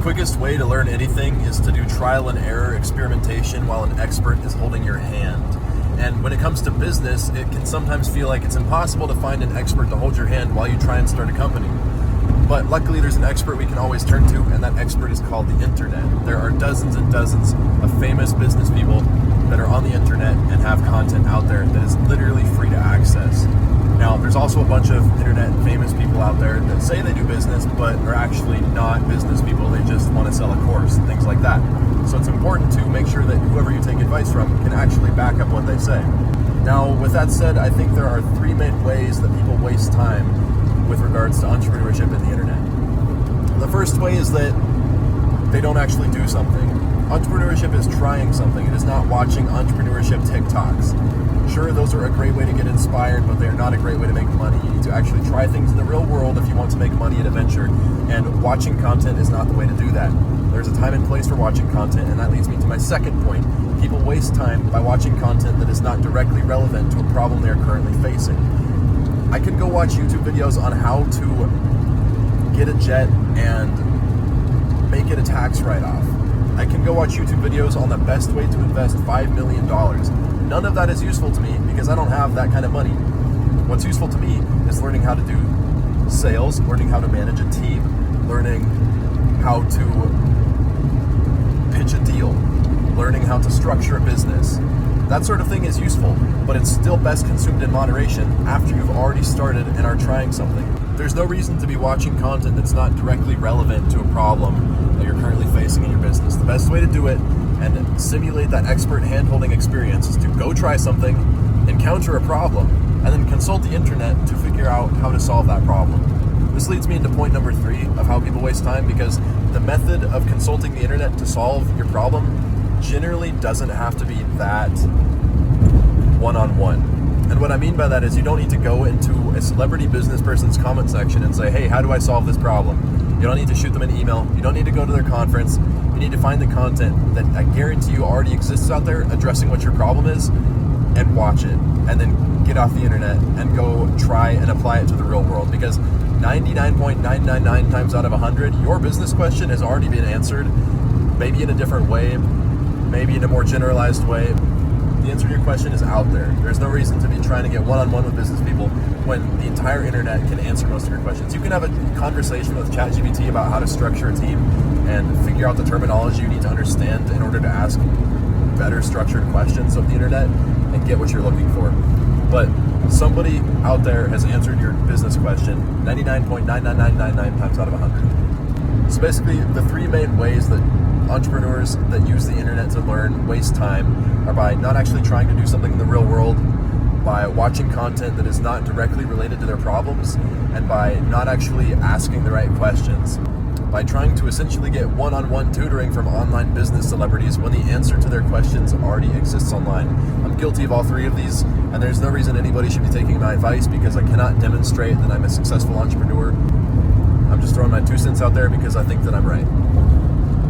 quickest way to learn anything is to do trial and error experimentation while an expert is holding your hand. And when it comes to business, it can sometimes feel like it's impossible to find an expert to hold your hand while you try and start a company. But luckily there's an expert we can always turn to, and that expert is called the internet. There are dozens and dozens of famous business people that are on the internet and have content out there that is literally free to access. Now, there's also a bunch of internet famous people out there that say they do business, but are actually not business people. They just want to sell a course and things like that. So it's important to make sure that whoever you take advice from can actually back up what they say. Now, with that said, I think there are three main ways that people waste time with regards to entrepreneurship in the internet. The first way is that they don't actually do something. Entrepreneurship is trying something. It is not watching entrepreneurship TikToks. Sure, those are a great way to get inspired, but they're not a great way to make money. You need to actually try things in the real world if you want to make money in a venture, and watching content is not the way to do that. There's a time and place for watching content, and that leads me to my second point. People waste time by watching content that is not directly relevant to a problem they're currently facing. I could go watch YouTube videos on how to get a jet and make it a tax write-off. I can go watch YouTube videos on the best way to invest $5 million. None of that is useful to me because I don't have that kind of money. What's useful to me is learning how to do sales, learning how to manage a team, learning how to pitch a deal, learning how to structure a business. That sort of thing is useful, but it's still best consumed in moderation after you've already started and are trying something. There's no reason to be watching content that's not directly relevant to a problem that you're currently facing in your business. The best way to do it and simulate that expert hand-holding experience is to go try something, encounter a problem, and then consult the internet to figure out how to solve that problem. This leads me into point number 3 of how people waste time, because the method of consulting the internet to solve your problem generally doesn't have to be that one-on-one. And what I mean by that is you don't need to go into a celebrity business person's comment section and say, hey, how do I solve this problem? You don't need to shoot them an email. You don't need to go to their conference. You need to find the content that I guarantee you already exists out there addressing what your problem is, and watch it. And then get off the internet and go try and apply it to the real world. Because 99.999 times out of 100, your business question has already been answered, maybe in a different way, maybe in a more generalized way. The answer to your question is out there. There's no reason to be trying to get one-on-one with business people when the entire internet can answer most of your questions. You can have a conversation with ChatGPT about how to structure a team and figure out the terminology you need to understand in order to ask better structured questions of the internet and get what you're looking for. But somebody out there has answered your business question 99.99999 times out of 100. So basically, the three main ways that entrepreneurs that use the internet to learn waste time are by not actually trying to do something in the real world, by watching content that is not directly related to their problems, and by not actually asking the right questions. By trying to essentially get one-on-one tutoring from online business celebrities when the answer to their questions already exists online. I'm guilty of all three of these, and there's no reason anybody should be taking my advice because I cannot demonstrate that I'm a successful entrepreneur. I'm just throwing my 2 cents out there because I think that I'm right.